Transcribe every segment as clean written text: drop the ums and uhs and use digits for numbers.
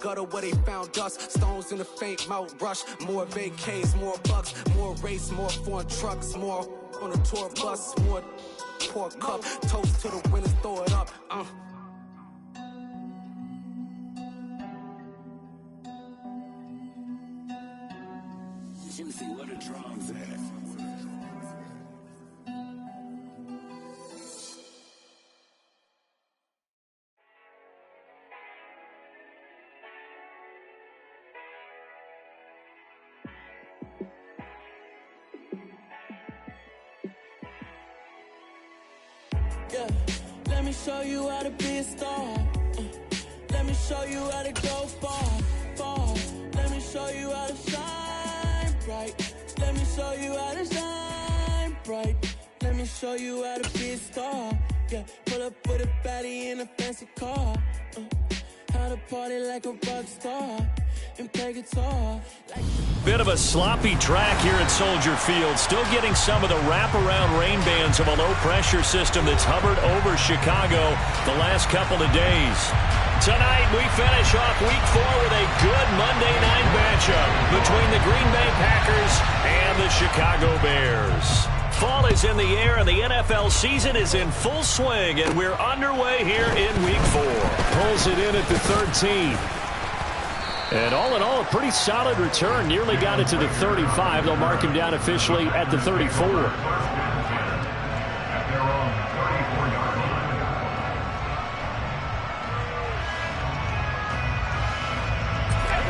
Gutter where they found dust, stones in the faint Mount Rush. More vacays, more bucks, more race, more foreign trucks, more on a tour bus, more pour cup, toast to the winners, throw it up. Juicy, where the drums at? Yeah, let me show you how to be a star. Let me show you how to go far, far. Let me show you how to shine bright. Let me show you how to shine bright. Let me show you how to be a star. Yeah, pull up with a baddie in a fancy car. How to party like a rock star and play guitar. Bit of a sloppy track here at Soldier Field. Still getting some of the wraparound rain bands of a low-pressure system that's hovered over Chicago the last couple of days. Tonight, we finish off Week 4 with a good Monday night matchup between the Green Bay Packers and the Chicago Bears. Fall is in the air, and the NFL season is in full swing, and we're underway here in Week 4. Pulls it in at the 13. And all in all, a pretty solid return. Nearly got it to the 35. They'll mark him down officially at the 34.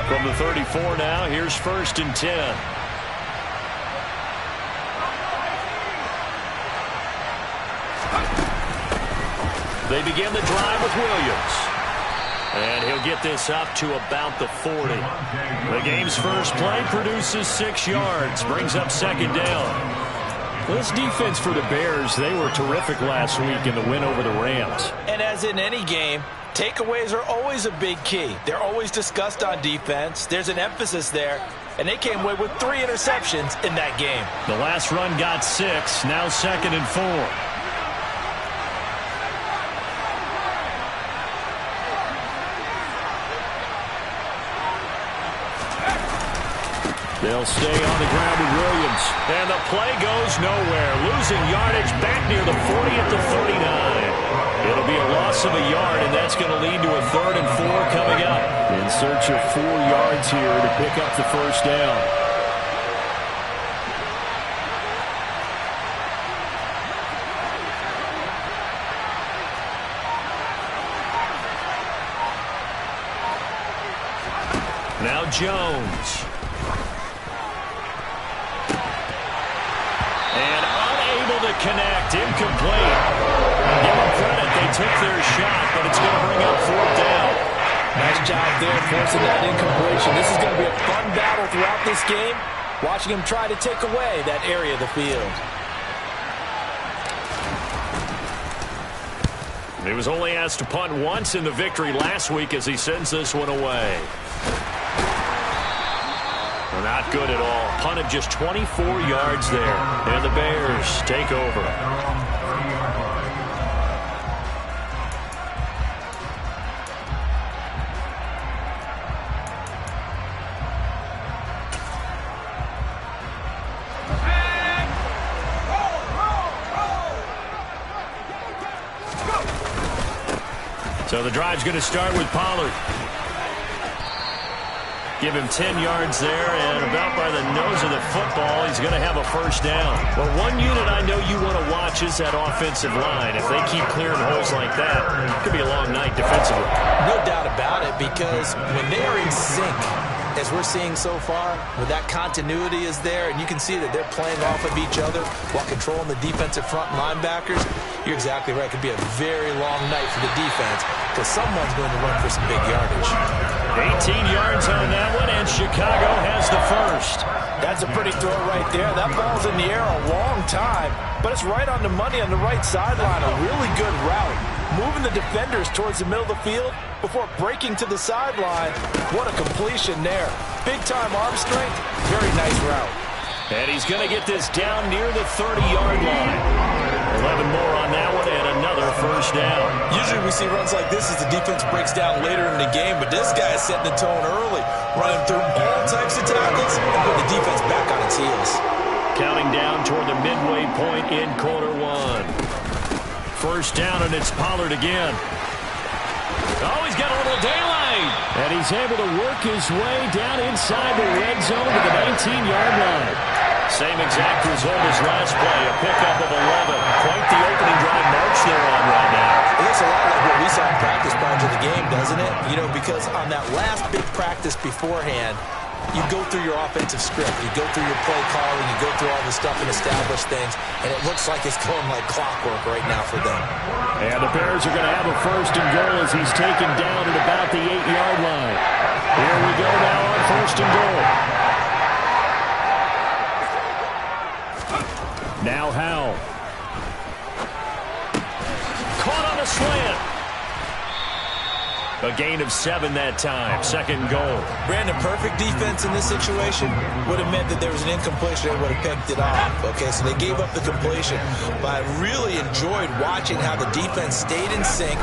From the 34 now, here's 1st and 10. They begin the drive with Williams. And he'll get this up to about the 40. The game's first play produces 6 yards, brings up 2nd down. This defense for the Bears, they were terrific last week in the win over the Rams. And as in any game, takeaways are always a big key. They're always discussed on defense. There's an emphasis there. And they came away with 3 interceptions in that game. The last run got 6, now 2nd and 4. They'll stay on the ground with Williams. And the play goes nowhere. Losing yardage back near the 40 at the 39. It'll be a loss of a yard, and that's going to lead to a 3rd and 4 coming up. In search of 4 yards here to pick up the 1st down. Now Jones. And unable to connect, incomplete. Give them credit, they took their shot, but it's going to bring up 4th down. Nice job there forcing that incompletion. This is going to be a fun battle throughout this game. Watching him try to take away that area of the field. He was only asked to punt once in the victory last week as he sends this one away. Not good at all. Punted just 24 yards there. And the Bears take over. So the drive's going to start with Pollard. Give him 10 yards there, and about by the nose of the football, he's going to have a 1st down. Well, one unit I know you want to watch is that offensive line. If they keep clearing holes like that, it could be a long night defensively. No doubt about it, because when they are in sync, as we're seeing so far, when that continuity is there, and you can see that they're playing off of each other while controlling the defensive front linebackers, you're exactly right. It could be a very long night for the defense, because someone's going to run for some big yardage. 18 yards on that one, and Chicago has the 1st. That's a pretty throw right there. That ball's in the air a long time, but it's right on the money on the right sideline. A really good route. Moving the defenders towards the middle of the field before breaking to the sideline. What a completion there. Big-time arm strength. Very nice route. And he's going to get this down near the 30-yard line. 11 more on that one, and another first down. Usually we see runs like this as the defense breaks down later in the game, but this guy is setting the tone early, running through all types of tackles and putting the defense back on its heels. Counting down toward the midway point in quarter one. First down, and it's Pollard again. Oh, he's got a little daylight. And he's able to work his way down inside the red zone to the 19-yard line. Same exact result as last play, a pickup of 11. Quite the opening drive march they're on right now. It looks a lot like what we saw in practice prior to the game, doesn't it? You know, because on that last big practice beforehand, you go through your offensive script, you go through your play calling, you go through all this stuff and establish things, and it looks like it's going like clockwork right now for them. And the Bears are going to have a first and goal as he's taken down at about the 8-yard line. Here we go now on first and goal. Now Howell. Caught on a slant. A gain of 7 that time. Second goal. Brandon, perfect defense in this situation would have meant that there was an incompletion. They would have picked it off. Okay, so they gave up the completion. But I really enjoyed watching how the defense stayed in sync,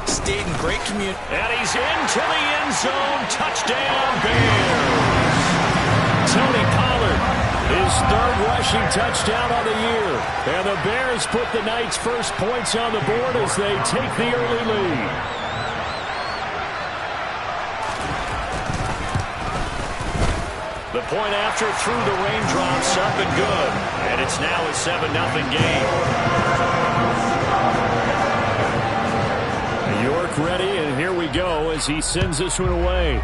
stayed in great communication. And he's into the end zone. Touchdown, Bears. Tony Pollard, his third rushing touchdown on the year. And the Bears put the Knights' first points on the board as they take the early lead. The point after through the raindrops up and good. And it's now a 7-0 game. York ready, and here we go as he sends this one away.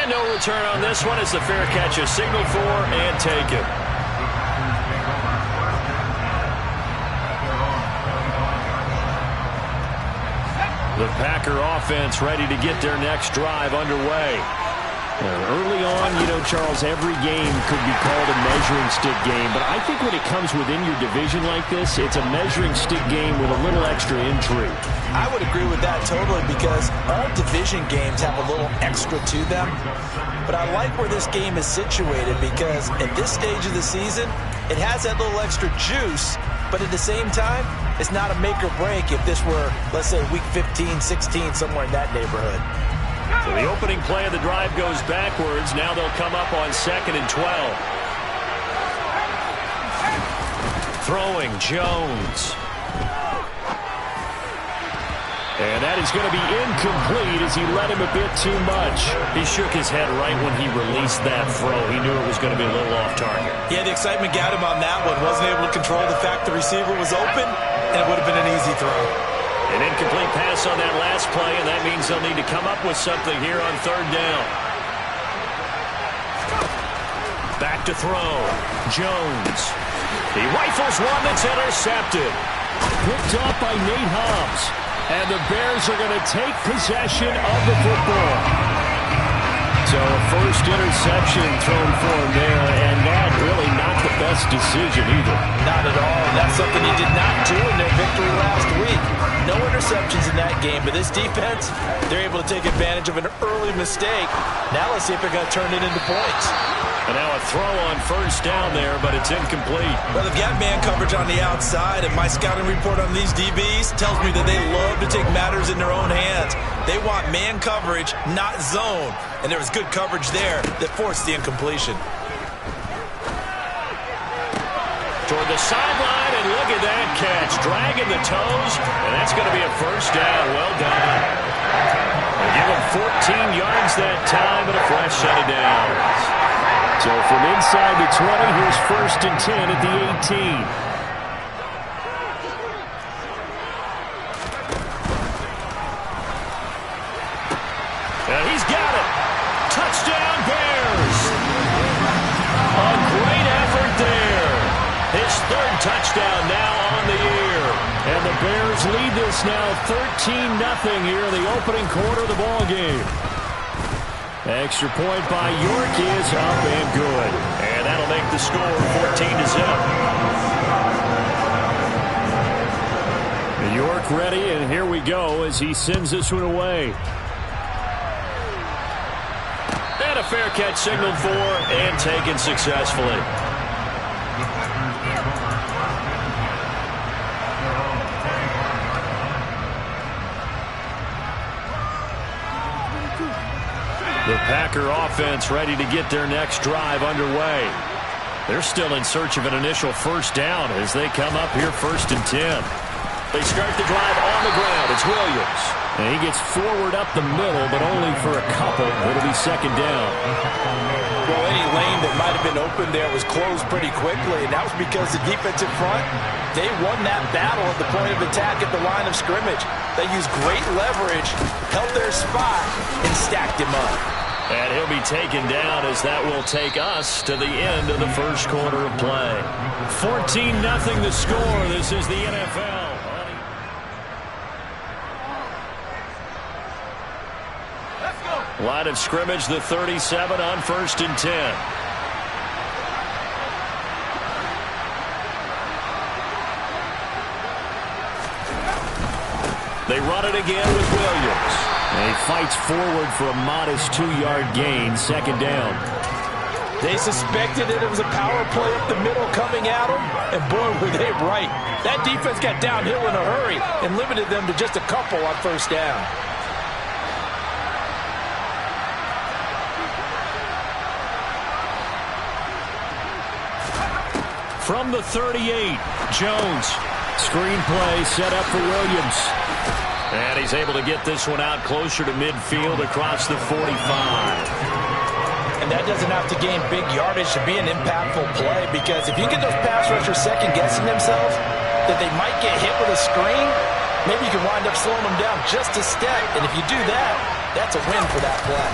And no return on this one as the fair catch is signaled for and taken. The Packer offense ready to get their next drive underway. Early on, you know, Charles, every game could be called a measuring stick game. But I think when it comes within your division like this, it's a measuring stick game with a little extra intrigue. I would agree with that totally because all division games have a little extra to them. But I like where this game is situated because at this stage of the season, it has that little extra juice. But at the same time, it's not a make or break if this were, let's say, week 15, 16, somewhere in that neighborhood. So the opening play of the drive goes backwards. Now they'll come up on 2nd and 12. Throwing Jones. And that is going to be incomplete as he let him a bit too much. He shook his head right when he released that throw. He knew it was going to be a little off target. Yeah, the excitement got him on that one. Wasn't able to control the fact the receiver was open, and it would have been an easy throw. An incomplete pass on that last play, and that means they'll need to come up with something here on 3rd down. Back to throw. Jones. He rifles one that's intercepted. Picked up by Nate Hobbs. And the Bears are going to take possession of the football. So a first interception thrown for him there, and that really not the best decision either. Not at all. That's something he did not do in their victory last week. No interceptions in that game, but this defense, they're able to take advantage of an early mistake. Now let's see if they're going to turn it into points. And now a throw on 1st down there, but it's incomplete. Well, they've got man coverage on the outside, and my scouting report on these DBs tells me that they love to take matters in their own hands. They want man coverage, not zone. And there was good coverage there that forced the incompletion. Toward the sideline, and look at that catch. Dragging the toes, and that's going to be a 1st down. Well done. They give him 14 yards that time and a fresh set of downs. So from inside the 20, here's 1st and 10 at the 18. And he's got it. Touchdown, Bears. A great effort there. His 3rd touchdown now on the year. And the Bears lead this now 13-0 here in the opening quarter of the ball game. Extra point by York is up and good. And that'll make the score 14-0. York ready, and here we go as he sends this one away. And a fair catch signaled for and taken successfully. The Packer offense ready to get their next drive underway. They're still in search of an initial first down as they come up here 1st and 10. They start the drive on the ground. It's Williams. And he gets forward up the middle, but only for a couple. It'll be 2nd down. Well, any lane that might have been open there was closed pretty quickly, and that was because the defensive front, they won that battle at the point of attack at the line of scrimmage. They used great leverage, held their spot, and stacked him up. And he'll be taken down as that will take us to the end of the first quarter of play. 14-0 the score. This is the NFL. Line of scrimmage, the 37 on 1st and 10. They run it again with Williams. And he fights forward for a modest 2-yard gain, 2nd down. They suspected that it was a power play up the middle coming at them, and boy, were they right. That defense got downhill in a hurry and limited them to just a couple on 1st down. From the 38, Jones. Screen play set up for Williams. And he's able to get this one out closer to midfield across the 45. And that doesn't have to gain big yardage to be an impactful play, because if you get those pass rushers second-guessing themselves that they might get hit with a screen, maybe you can wind up slowing them down just a step. And if you do that, that's a win for that play.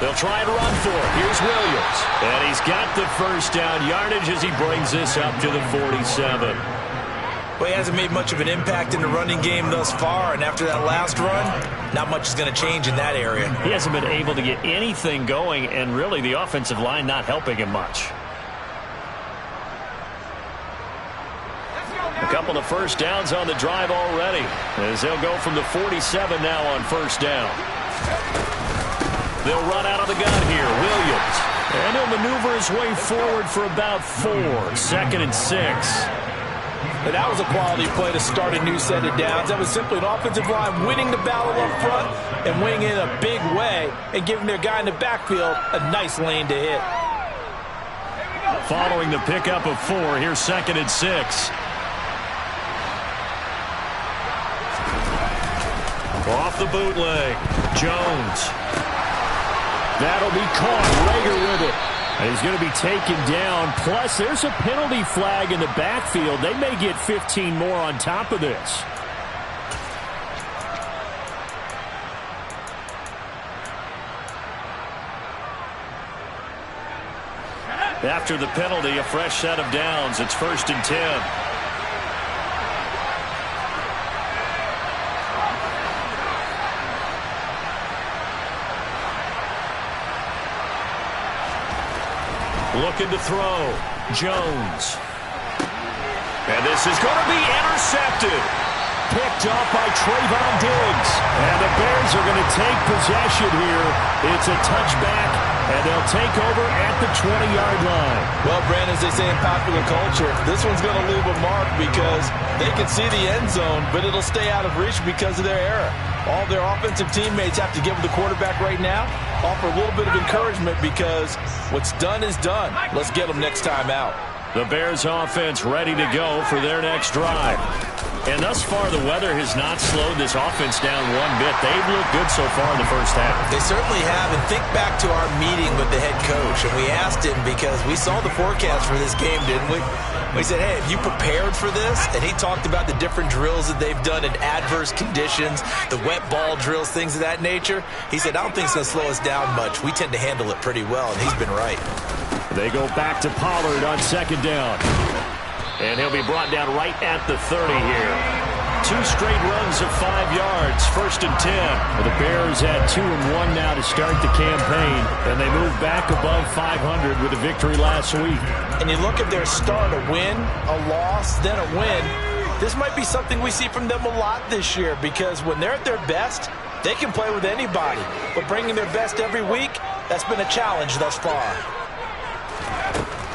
They'll try and run for it. Here's Williams. And he's got the first down yardage as he brings this up to the 47. Well, he hasn't made much of an impact in the running game thus far, and after that last run, not much is going to change in that area. He hasn't been able to get anything going, and really the offensive line not helping him much. A couple of first downs on the drive already, as they'll go from the 47 now on 1st down. They'll run out of the gun here. Williams. And he'll maneuver his way forward for about 4. 2nd and 6. And that was a quality play to start a new set of downs. That was simply an offensive line winning the battle up front and winning in a big way and giving their guy in the backfield a nice lane to hit. Following the pickup of 4, here's 2nd and 6. Off the bootleg. Jones. That'll be caught. Rager with it. And he's going to be taken down. Plus, there's a penalty flag in the backfield. They may get 15 more on top of this. After the penalty, a fresh set of downs. It's 1st and 10. Looking to throw. Jones. And this is going to be intercepted. Picked off by Trayvon Diggs. And the Bears are going to take possession here. It's a touchback, and they'll take over at the 20-yard line. Well, Brandon, as they say in popular culture, this one's going to leave a mark because they can see the end zone, but it'll stay out of reach because of their error. All their offensive teammates have to give the quarterback right now, offer a little bit of encouragement because what's done is done. Let's get them next time out. The Bears offense ready to go for their next drive. And thus far, the weather has not slowed this offense down one bit. They've looked good so far in the first half. They certainly have. And think back to our meeting with the head coach. And we asked him because we saw the forecast for this game, didn't we? We said, hey, have you prepared for this? And he talked about the different drills that they've done in adverse conditions, the wet ball drills, things of that nature. He said, I don't think it's going to slow us down much. We tend to handle it pretty well, and he's been right. They go back to Pollard on 2nd down. And he'll be brought down right at the 30 here. 2 straight runs of 5 yards, 1st and 10. The Bears had 2-1 now to start the campaign, and they move back above 500 with a victory last week. And you look at their start, a win, a loss, then a win. This might be something we see from them a lot this year because when they're at their best, they can play with anybody. But bringing their best every week, that's been a challenge thus far.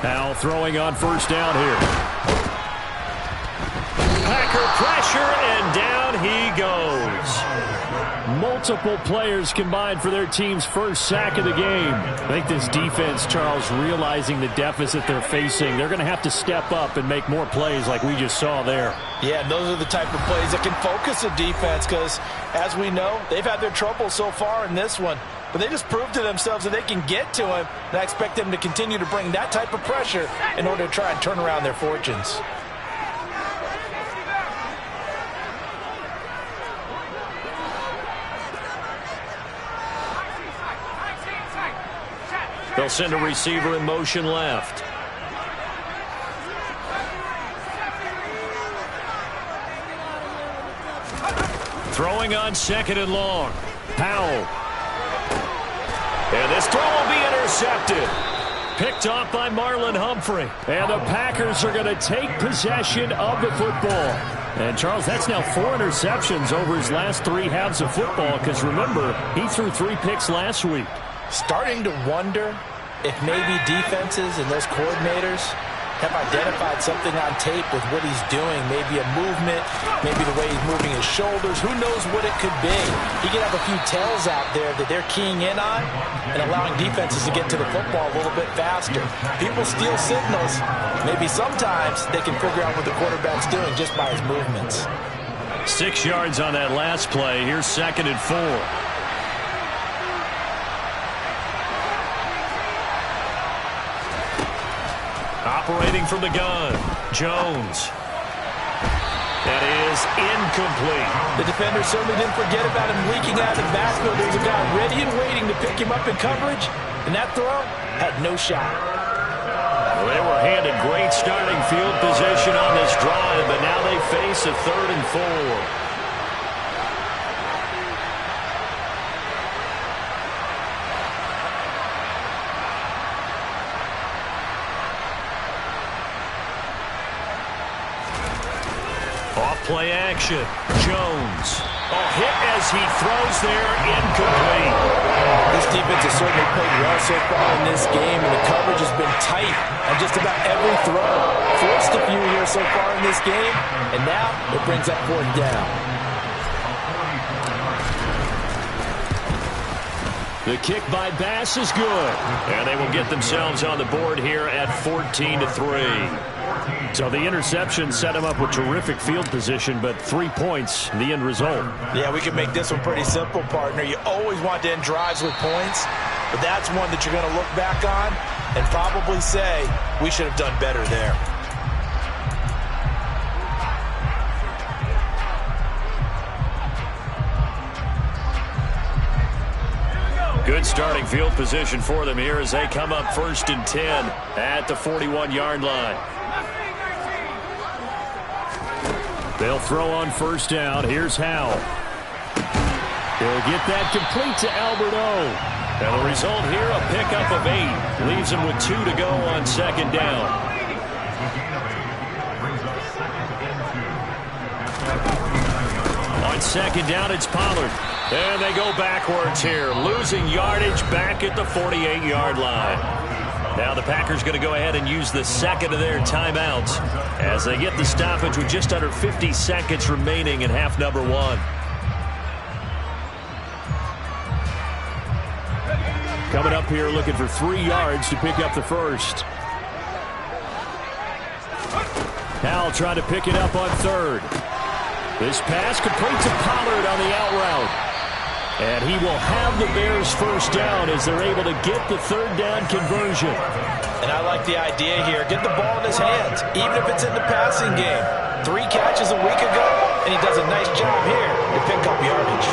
Now throwing on 1st down here. Packer pressure, and down he goes. Multiple players combined for their team's first sack of the game. I think this defense, Charles, realizing the deficit they're facing, they're going to have to step up and make more plays like we just saw there. Yeah, those are the type of plays that can focus a defense because, as we know, they've had their trouble so far in this one. But they just proved to themselves that they can get to him, and I expect them to continue to bring that type of pressure in order to try and turn around their fortunes. They'll send a receiver in motion left. Throwing on 2nd and long. Powell. And this throw will be intercepted. Picked off by Marlon Humphrey. And the Packers are going to take possession of the football. And, Charles, that's now 4 interceptions over his last 3 halves of football because, remember, he threw 3 picks last week. Starting to wonder if maybe defenses and those coordinators have identified something on tape with what he's doing. Maybe a movement, maybe the way he's moving his shoulders. Who knows what it could be? He could have a few tells out there that they're keying in on and allowing defenses to get to the football a little bit faster. People steal signals. Maybe sometimes they can figure out what the quarterback's doing just by his movements. 6 yards on that last play. Here's 2nd and 4. Operating from the gun, Jones. That is incomplete. The defender certainly didn't forget about him leaking out of the backfield. There's a guy ready and waiting to pick him up in coverage, and that throw had no shot. Well, they were handed great starting field position on this drive, but now they face a 3rd and 4. Play action. Jones. A hit as he throws there, incomplete. This defense has certainly played well so far in this game, and the coverage has been tight on just about every throw. Forced a few here so far in this game, and now it brings up 4th down. The kick by Bass is good, and they will get themselves on the board here at 14-3. So the interception set him up with terrific field position, but 3 points, the end result. Yeah, we can make this one pretty simple, partner. You always want to end drives with points, but that's one that you're going to look back on and probably say, we should have done better there. Good starting field position for them here as they come up 1st and 10 at the 41-yard line. They'll throw on 1st down. Here's Howell. He'll get that complete to Albert O. And the result here, a pickup of 8. Leaves him with 2 to go on 2nd down. On 2nd down, it's Pollard. And they go backwards here, losing yardage back at the 48-yard line. Now the Packers going to go ahead and use the 2nd of their timeouts as they get the stoppage with just under 50 seconds remaining in half number 1. Coming up here looking for 3 yards to pick up the 1st. Howell trying to pick it up on 3rd. This pass complete to Pollard on the out route. And he will have the Bears 1st down as they're able to get the 3rd down conversion. And I like the idea here. Get the ball in his hands, even if it's in the passing game. 3 catches a week ago, and he does a nice job here to pick up yardage.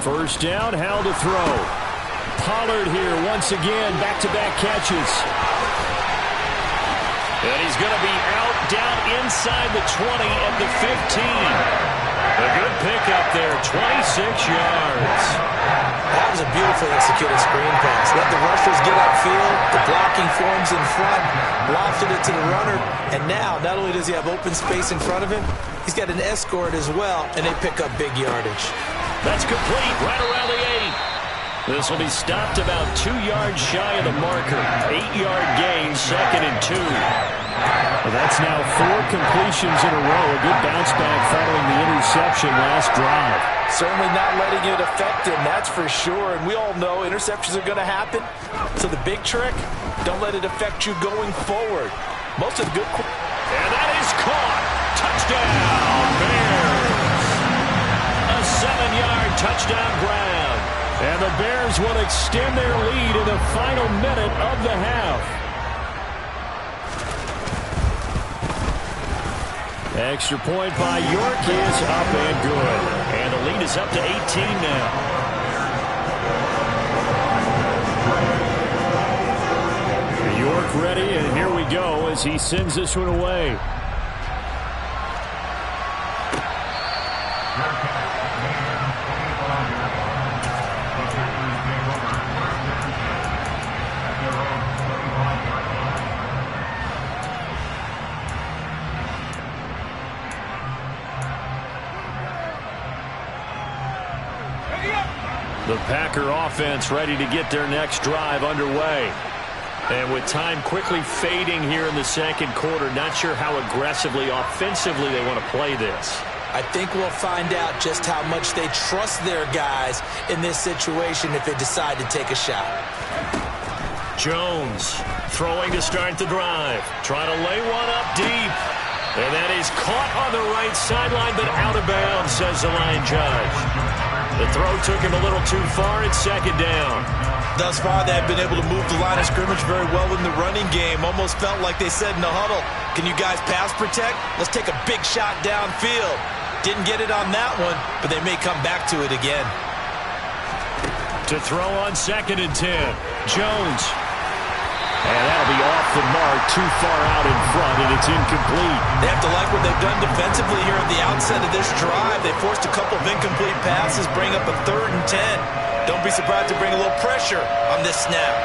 1st down, Howell to throw. Pollard here once again, back-to-back catches. And he's going to be out down inside the 20 at the 15. A good pickup there, 26 yards. That was a beautifully executed screen pass. Let the rushers get upfield. The blocking forms in front. Lofted it to the runner. And now, not only does he have open space in front of him, he's got an escort as well, and they pick up big yardage. That's complete right around the 8. This will be stopped about 2 yards shy of the marker. 8-yard gain, 2nd and 2. Well, that's now 4 completions in a row. A good bounce back following the interception last drive. Certainly not letting it affect him, that's for sure. And we all know interceptions are going to happen. So the big trick, don't let it affect you going forward. Most of the good... And that is caught. Touchdown, Bears. A 7-yard touchdown grab. And the Bears will extend their lead in the final minute of the half. Extra point by York is up and good. And the lead is up to 18 now. York ready, and here we go as he sends this one away. The Packer offense ready to get their next drive underway. And with time quickly fading here in the second quarter, not sure how aggressively, offensively they want to play this. I think we'll find out just how much they trust their guys in this situation if they decide to take a shot. Jones throwing to start the drive. Trying to lay one up deep. And that is caught on the right sideline, but out of bounds, says the line judge. The throw took him a little too far. It's 2nd down. Thus far, they've been able to move the line of scrimmage very well in the running game. Almost felt like they said in the huddle, can you guys pass protect? Let's take a big shot downfield. Didn't get it on that one, but they may come back to it again. To throw on 2nd and 10. Jones. And that'll be off the mark, too far out in front, and it's incomplete. They have to like what they've done defensively here at the outset of this drive. They forced a couple of incomplete passes, bring up a 3rd and 10. Don't be surprised to bring a little pressure on this snap.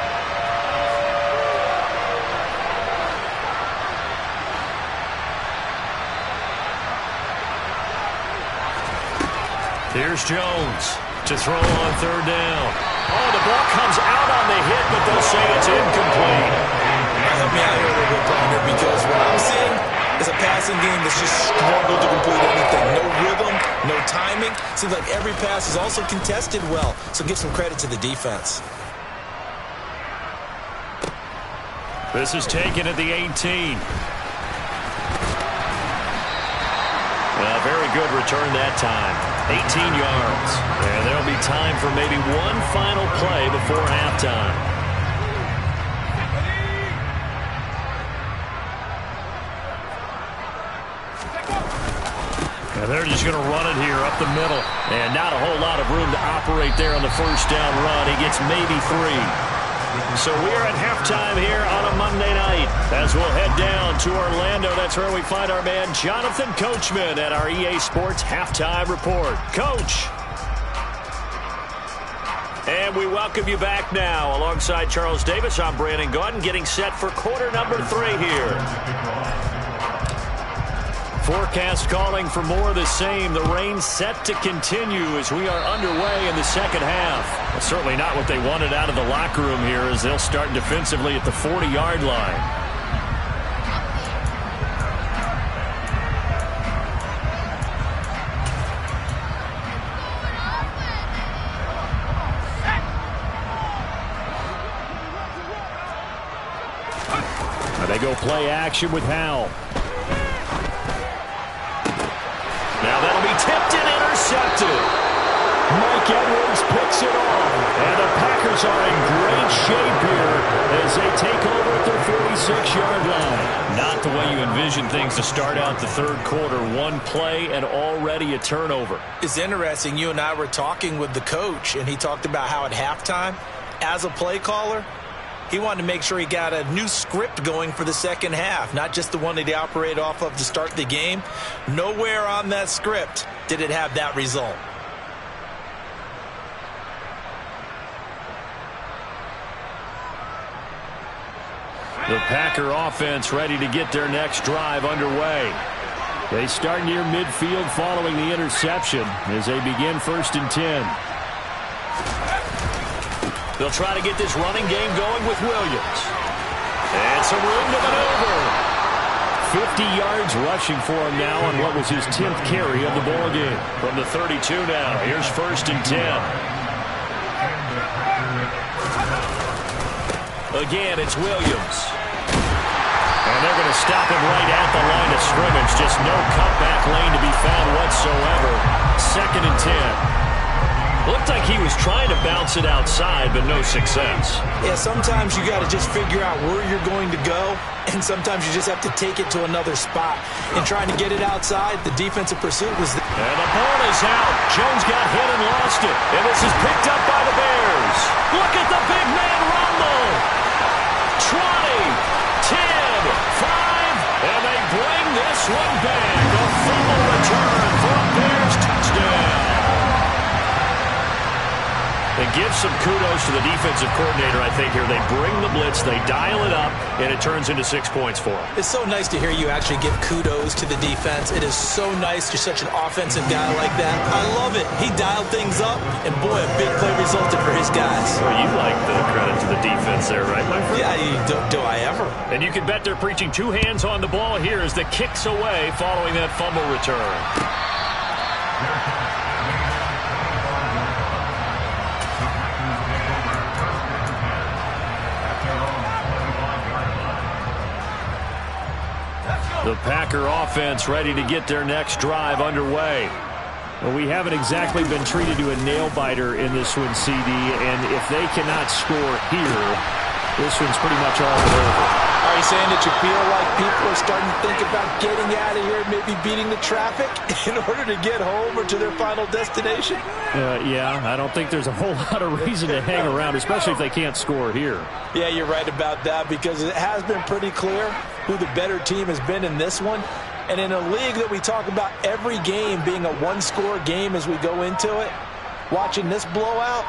Here's Jones to throw on 3rd down. Oh, the ball comes out on the hit, but they'll say it's incomplete. Help me out here a little bit, partner, because what I'm seeing is a passing game that's just struggled to complete anything. No rhythm, no timing. Seems like every pass is also contested well, so give some credit to the defense. This is taken at the 18. Well, very good return that time. 18 yards. And there'll be time for maybe one final play before halftime. And they're just going to run it here up the middle. And not a whole lot of room to operate there on the first down run. He gets maybe 3. So we're at halftime here on a Monday night. As we'll head down to Orlando, that's where we find our man Jonathan Coachman at our EA Sports Halftime Report. Coach. And we welcome you back now. Alongside Charles Davis, I'm Brandon Gaudin, getting set for quarter number 3 here. Forecast calling for more of the same. The rain set to continue as we are underway in the second half. Well, certainly not what they wanted out of the locker room here as they'll start defensively at the 40-yard line. Now they go play action with Howell. Now that'll be tipped and intercepted. Mike Edwards picks it off. And the Packers are in great shape here as they take over at their 46-yard line. Not the way you envision things to start out the third quarter. One play and already a turnover. It's interesting. You and I were talking with the coach, and he talked about how at halftime, as a play caller, he wanted to make sure he got a new script going for the second half, not just the one that he operated off of to start the game. Nowhere on that script did it have that result. The Packer offense ready to get their next drive underway. They start near midfield following the interception as they begin 1st and 10. They'll try to get this running game going with Williams. And some room to maneuver. 50 yards rushing for him now on what was his 10th carry of the ball game. From the 32 now, here's 1st and 10. Again, it's Williams. And they're going to stop him right at the line of scrimmage. Just no cutback lane to be found whatsoever. 2nd and 10. Looked like he was trying to bounce it outside, but no success. Yeah, sometimes you got to just figure out where you're going to go, and sometimes you just have to take it to another spot. And trying to get it outside, the defensive pursuit was there. And the ball is out. Jones got hit and lost it. And this is picked up by the Bears. Look at the big man rumble. 20, 10, 5, and they bring this one back. A fumble return for a Bears touchdown. And give some kudos to the defensive coordinator, I think, here. They bring the blitz, they dial it up, and it turns into 6 points for them. It's so nice to hear you actually give kudos to the defense. It is so nice. You're such an offensive guy like that. I love it. He dialed things up, and boy, a big play resulted for his guys. Well, you like the credit to the defense there, right, my friend? Yeah, do I ever? And you can bet they're preaching 2 hands on the ball here as the kick's away following that fumble return. The Packer offense ready to get their next drive underway. Well, we haven't exactly been treated to a nail-biter in this one, CD, and if they cannot score here, this one's pretty much all but over. Are you saying that you feel like people are starting to think about getting out of here and maybe beating the traffic in order to get home or to their final destination? Yeah, I don't think there's a whole lot of reason to hang around, especially if they can't score here. Yeah, you're right about that because it has been pretty clear who the better team has been in this one. And in a league that we talk about every game being a one-score game as we go into it, watching this blowout,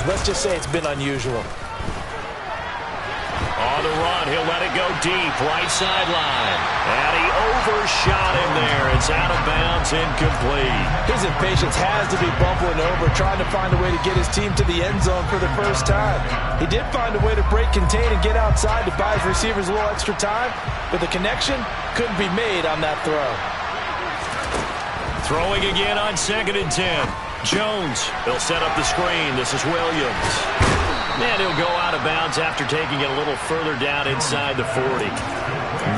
let's just say it's been unusual. On the run, he'll let it go deep, right sideline. And he overshot him there. It's out of bounds, incomplete. His impatience has to be bubbling over, trying to find a way to get his team to the end zone for the first time. He did find a way to break contain and get outside to buy his receivers a little extra time, but the connection couldn't be made on that throw. Throwing again on 2nd and 10. Jones, he'll set up the screen. This is Williams. And he'll go out of bounds after taking it a little further down inside the 40.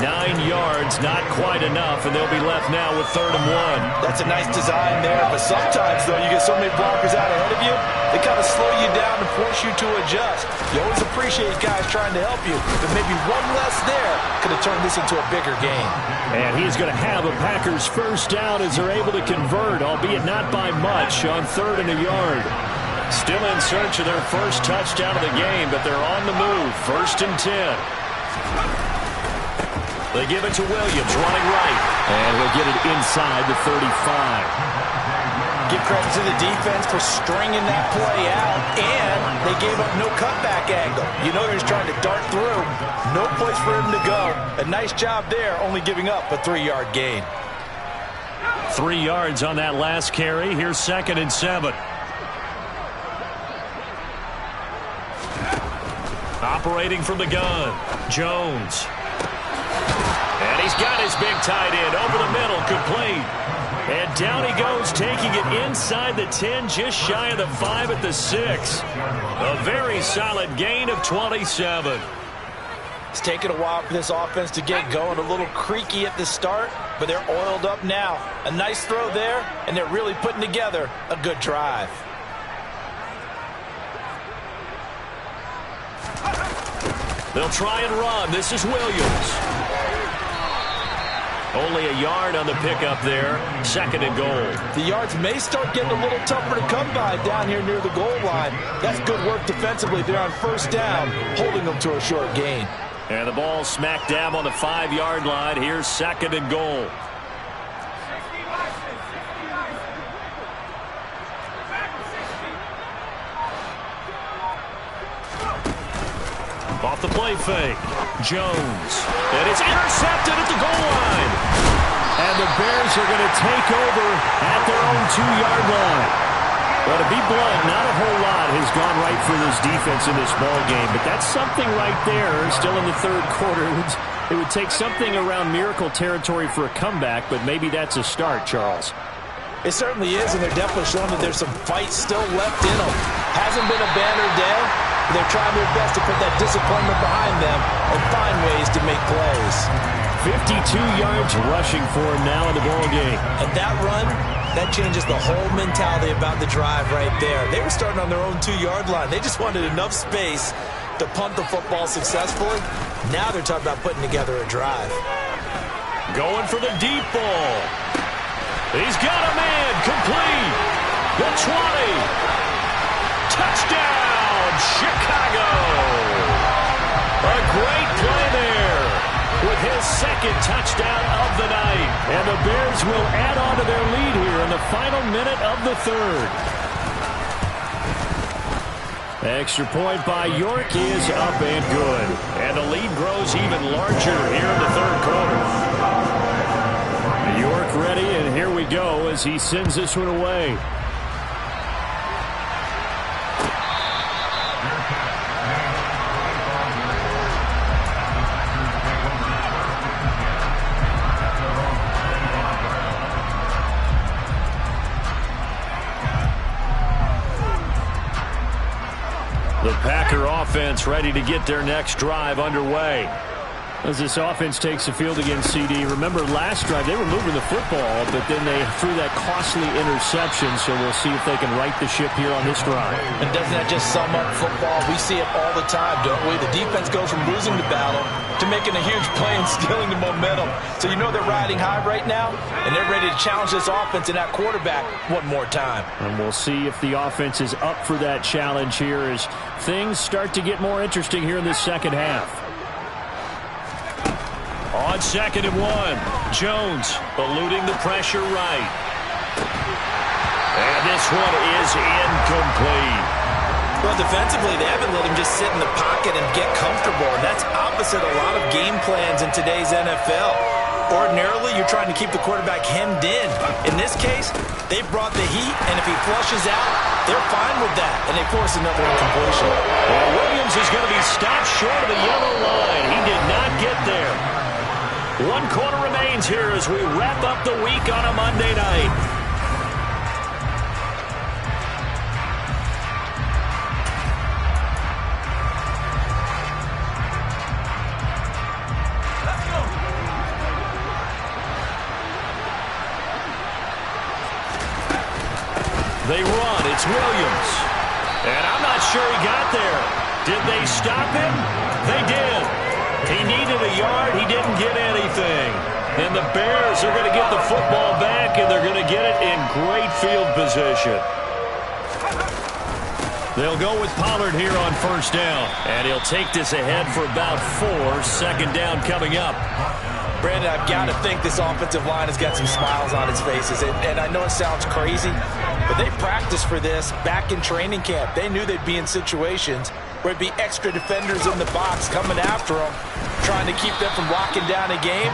9 yards, not quite enough, and they'll be left now with 3rd and 1. That's a nice design there, but sometimes, though, you get so many blockers out ahead of you, they kind of slow you down and force you to adjust. You always appreciate guys trying to help you, but maybe one less there could have turned this into a bigger game. And he's going to have a Packers first down as they're able to convert, albeit not by much, on 3rd and a yard. Still in search of their first touchdown of the game, but they're on the move. 1st and 10. They give it to Williams, running right. And he'll get it inside the 35. Give credit to the defense for stringing that play out, and they gave up no cutback angle. You know they're just trying to dart through. No place for him to go. A nice job there, only giving up a 3-yard gain. 3 yards on that last carry. Here's 2nd and 7. Operating from the gun, Jones. And he's got his big tight end over the middle, complete. And down he goes, taking it inside the 10, just shy of the 5 at the 6. A very solid gain of 27. It's taken a while for this offense to get going. A little creaky at the start, but they're oiled up now. A nice throw there, and they're really putting together a good drive. They'll try and run. This is Williams. Only a yard on the pickup there. 2nd and goal. The yards may start getting a little tougher to come by down here near the goal line. That's good work defensively. They're on 1st down, holding them to a short gain. And the ball smack dab on the 5-yard line. Here's 2nd and goal. Off the play fake. Jones. And it's intercepted at the goal line. And the Bears are going to take over at their own 2-yard line. But to be blunt, not a whole lot has has gone right for this defense in this ball game, but that's something right there. Still in the third quarter. It would take something around miracle territory for a comeback, but maybe that's a start, Charles. It certainly is, and they're definitely showing that there's some fight still left in them. Hasn't been a banner day, but they're trying their best to put that disappointment behind them and find ways to make plays. 52 yards rushing for him now in the ball game. And that run, that changes the whole mentality about the drive right there. They were starting on their own 2-yard line. They just wanted enough space to punt the football successfully. Now they're talking about putting together a drive. Going for the deep ball. He's got a man complete. The 20. Touchdown, Chicago. A great play there with his second touchdown of the night. And the Bears will add on to their lead here in the final minute of the third. Extra point by York is up and good. And the lead grows even larger here in the third quarter. York ready, and here we go as he sends this one away. The Packer offense ready to get their next drive underway. As this offense takes the field against CD. Remember, last drive, they were moving the football, but then they threw that costly interception, so we'll see if they can right the ship here on this drive. And doesn't that just sum up football? We see it all the time, don't we? The defense goes from losing the battle to making a huge play and stealing the momentum. So you know they're riding high right now, and they're ready to challenge this offense and that quarterback one more time. And we'll see if the offense is up for that challenge here as things start to get more interesting here in this second half. On 2nd and 1, Jones eluding the pressure right. And this one is incomplete. Well, defensively, they haven't let him just sit in the pocket and get comfortable. And that's opposite a lot of game plans in today's NFL. Ordinarily, you're trying to keep the quarterback hemmed in. In this case, they brought the heat, and if he flushes out, they're fine with that. And they force another incompletion. Well, Williams is going to be stopped short of the yellow line. He did not get there. 1 quarter remains here as we wrap up the week on a Monday night. They run. It's Williams. And I'm not sure he got there. Did they stop him? They did. He needed a yard. He didn't get anything. And the Bears are going to get the football back, and they're going to get it in great field position. They'll go with Pollard here on 1st down. And he'll take this ahead for about 4. 2nd down coming up. Brandon, I've got to think this offensive line has got some smiles on its faces. And I know it sounds crazy, but they practiced for this back in training camp. They knew they'd be in situations where it'd be extra defenders in the box coming after them, trying to keep them from locking down a game.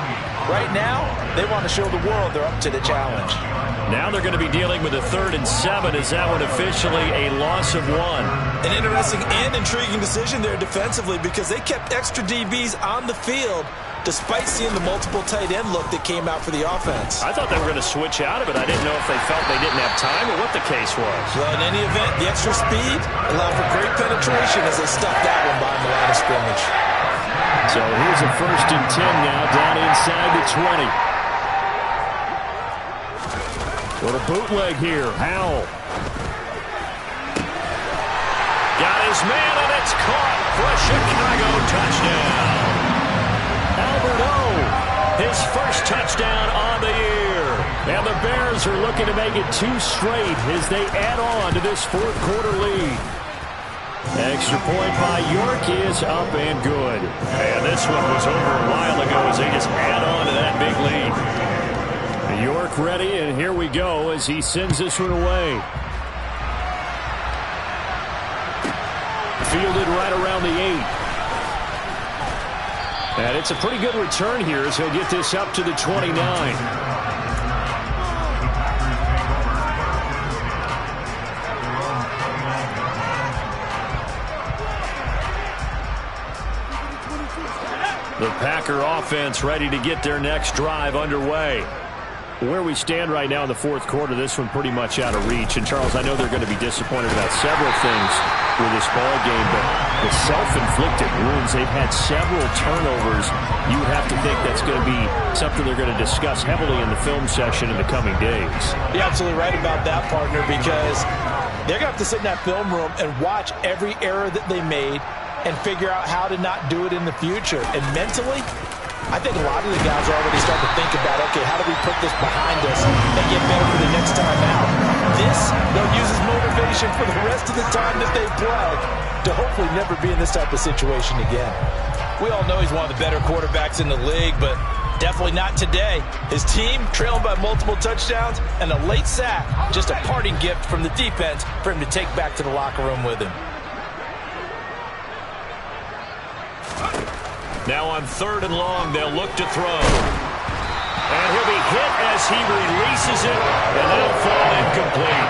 Right now, they want to show the world they're up to the challenge. Now they're going to be dealing with a 3rd and 7. Is that one officially a loss of 1? An interesting and intriguing decision there defensively because they kept extra DBs on the field despite seeing the multiple tight end look that came out for the offense. I thought they were going to switch out of it. I didn't know if they felt they didn't have time or what the case was. Well, in any event, the extra speed allowed for great penetration as they stuffed that one behind the line of scrimmage. So here's a 1st and 10 now down inside the 20. What a bootleg here. Howell. Got his man, and it's caught for a Chicago touchdown. Albert O, his 1st touchdown on the year. And the Bears are looking to make it 2 straight as they add on to this 4th quarter lead. Extra point by York is up and good. And this one was over a while ago as they just add on to that big lead. York ready, and here we go as he sends this one away. Fielded right around the 8. And it's a pretty good return here as he'll get this up to the 29. The Packer offense ready to get their next drive underway. Where we stand right now in the fourth quarter, this one pretty much out of reach. And, Charles, I know they're going to be disappointed about several things with this ball game, but the self-inflicted wounds, they've had several turnovers. You would have to think that's going to be something they're going to discuss heavily in the film session in the coming days. You're absolutely right about that, partner, because they're going to have to sit in that film room and watch every error that they made and figure out how to not do it in the future. And mentally, I think a lot of the guys are already starting to think about, okay, how do we put this behind us and get better for the next time out? This, they'll use as motivation for the rest of the time that they play to hopefully never be in this type of situation again. We all know he's one of the better quarterbacks in the league, but definitely not today. His team trailing by multiple touchdowns and a late sack, just a parting gift from the defense for him to take back to the locker room with him. Now on 3rd and long, they'll look to throw. And he'll be hit as he releases it, and that'll fall incomplete.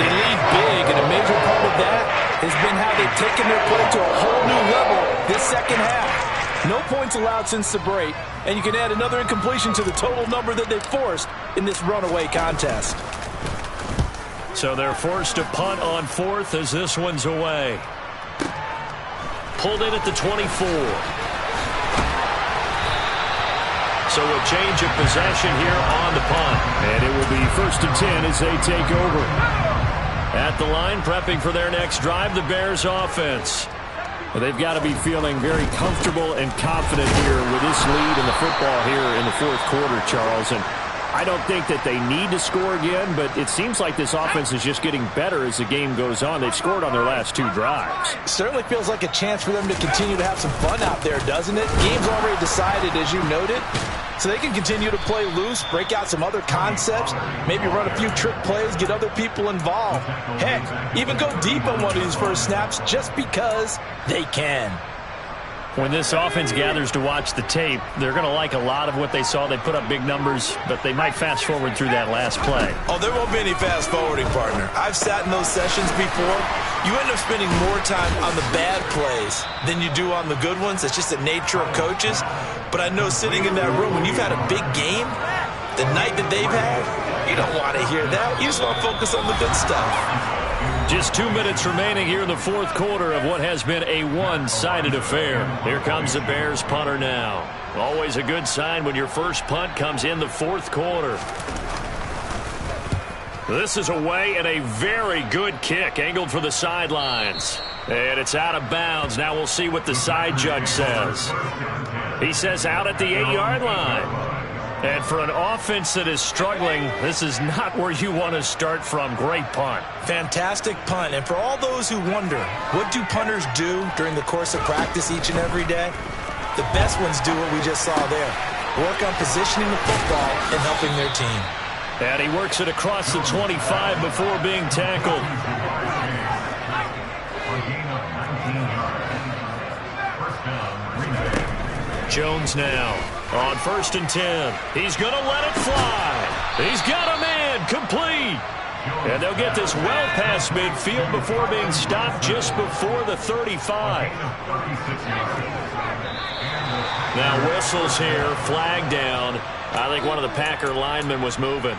They lead big, and a major part of that has been how they've taken their play to a whole new level this second half. No points allowed since the break, and you can add another incompletion to the total number that they've forced in this runaway contest. So they're forced to punt on 4th as this one's away. Pulled in at the 24. So a change of possession here on the punt. And it will be 1st and 10 as they take over. At the line, prepping for their next drive, the Bears offense. Well, they've got to be feeling very comfortable and confident here with this lead in the football here in the fourth quarter, Charles. And I don't think that they need to score again, but it seems like this offense is just getting better as the game goes on. They've scored on their last 2 drives. Certainly feels like a chance for them to continue to have some fun out there, doesn't it? Game's already decided, as you noted. So they can continue to play loose, break out some other concepts, maybe run a few trick plays, get other people involved. Heck, even go deep on one of these first snaps just because they can. When this offense gathers to watch the tape, they're going to like a lot of what they saw. They put up big numbers, but they might fast forward through that last play. Oh, there won't be any fast forwarding, partner. I've sat in those sessions before. You end up spending more time on the bad plays than you do on the good ones. It's just the nature of coaches. But I know sitting in that room, when you've had a big game, the night that they've had, you don't want to hear that. You just want to focus on the good stuff. Just 2 minutes remaining here in the fourth quarter of what has been a one-sided affair. Here comes the Bears punter now. Always a good sign when your first punt comes in the fourth quarter. This is away and a very good kick angled for the sidelines. And it's out of bounds. Now we'll see what the side judge says. He says out at the 8-yard line. And for an offense that is struggling, this is not where you want to start from. Great punt. Fantastic punt. And for all those who wonder, what do punters do during the course of practice each and every day? The best ones do what we just saw there. Work on positioning the football and helping their team. And he works it across the 25 before being tackled. Jones now on 1st and 10. He's going to let it fly. He's got a man complete. And they'll get this well past midfield before being stopped just before the 35. Now whistles here, flag down. I think one of the Packer linemen was moving.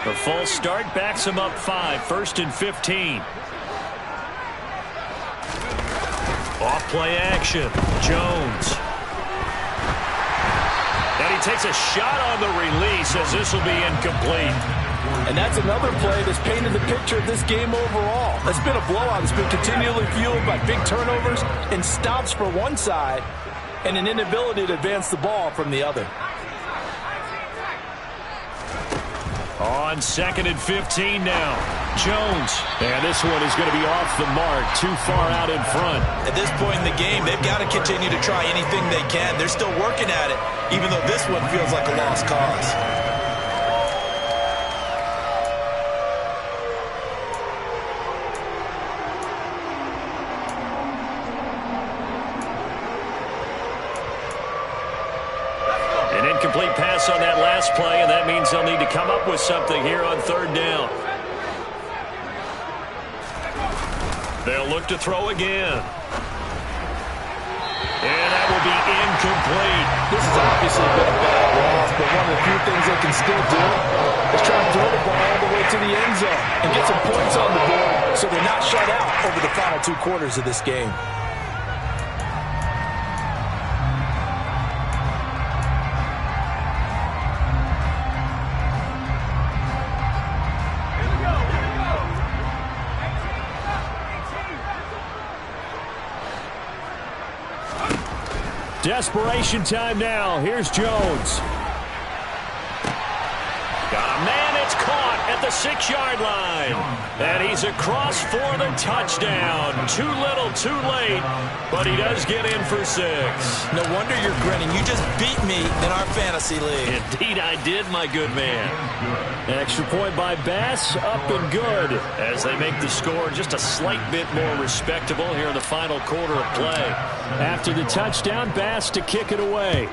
The false start backs him up 5, 1st and 15. Off play action. Jones. And he takes a shot on the release as this will be incomplete. And that's another play that's painted the picture of this game overall. It's been a blowout. It's been continually fueled by big turnovers and stops for one side and an inability to advance the ball from the other. On 2nd and 15 now. Jones. And this one is going to be off the mark. Too far out in front. At this point in the game, they've got to continue to try anything they can. They're still working at it, even though this one feels like a lost cause. Incomplete pass on that last play, and that means they'll need to come up with something here on 3rd down. They'll look to throw again. And that will be incomplete. This has obviously been a bad loss, but one of the few things they can still do is try to throw the ball all the way to the end zone and get some points on the board so they're not shut out over the final 2 quarters of this game. Desperation time now. Here's Jones. Got a man. It's caught at the 6-yard line. And he's across for the touchdown. Too little, too late. But he does get in for 6. No wonder you're grinning. You just beat me in our fantasy league. Indeed, I did, my good man. An extra point by Bass, up and good, as they make the score just a slight bit more respectable here in the final quarter of play. After the touchdown, Bass to kick it away.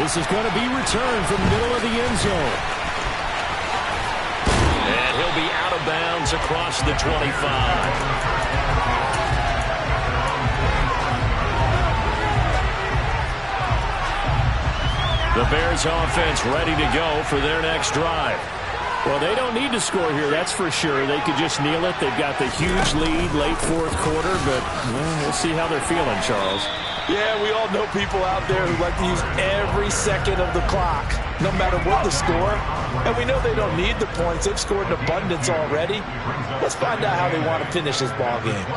This is going to be returned from the middle of the end zone. And he'll be out of bounds across the 25. The Bears offense ready to go for their next drive. Well, they don't need to score here, that's for sure. They could just kneel it. They've got the huge lead late 4th quarter, but we'll see how they're feeling, Charles. Yeah, we all know people out there who like to use every second of the clock, no matter what the score. And we know they don't need the points. They've scored in abundance already. Let's find out how they want to finish this ball game.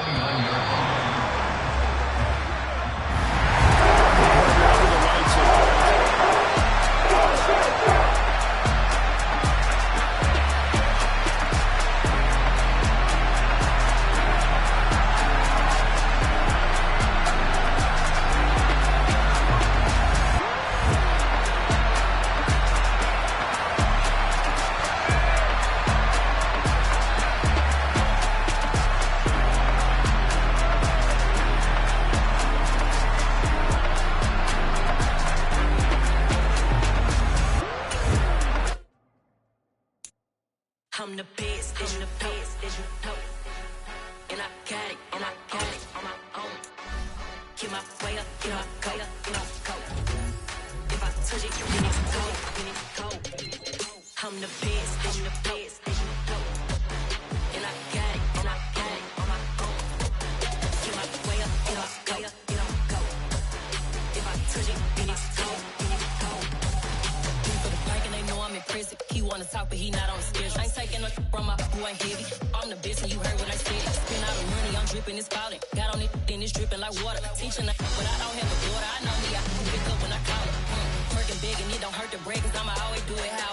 I'm the best, and the best, as you know. And I got it, on my own. Get my way up, get my go, If I touch it, then it's go, I'm the best, and the best, as you know. And I got it, on my own. Get my way up, get my go, If I touch it, then it's go, For the bike and they know I'm impressive. He wanna talk, but he not on the schedule. I ain't taking no from my boy heavy. I'm the best and you heard what I said. Spend all the money, I'm dripping, it's falling. Got on it, then it's dripping like water. Teaching but I don't have a daughter. I know me, I can pick up when I call her. Working big and it don't hurt to break, cause I'ma always do it how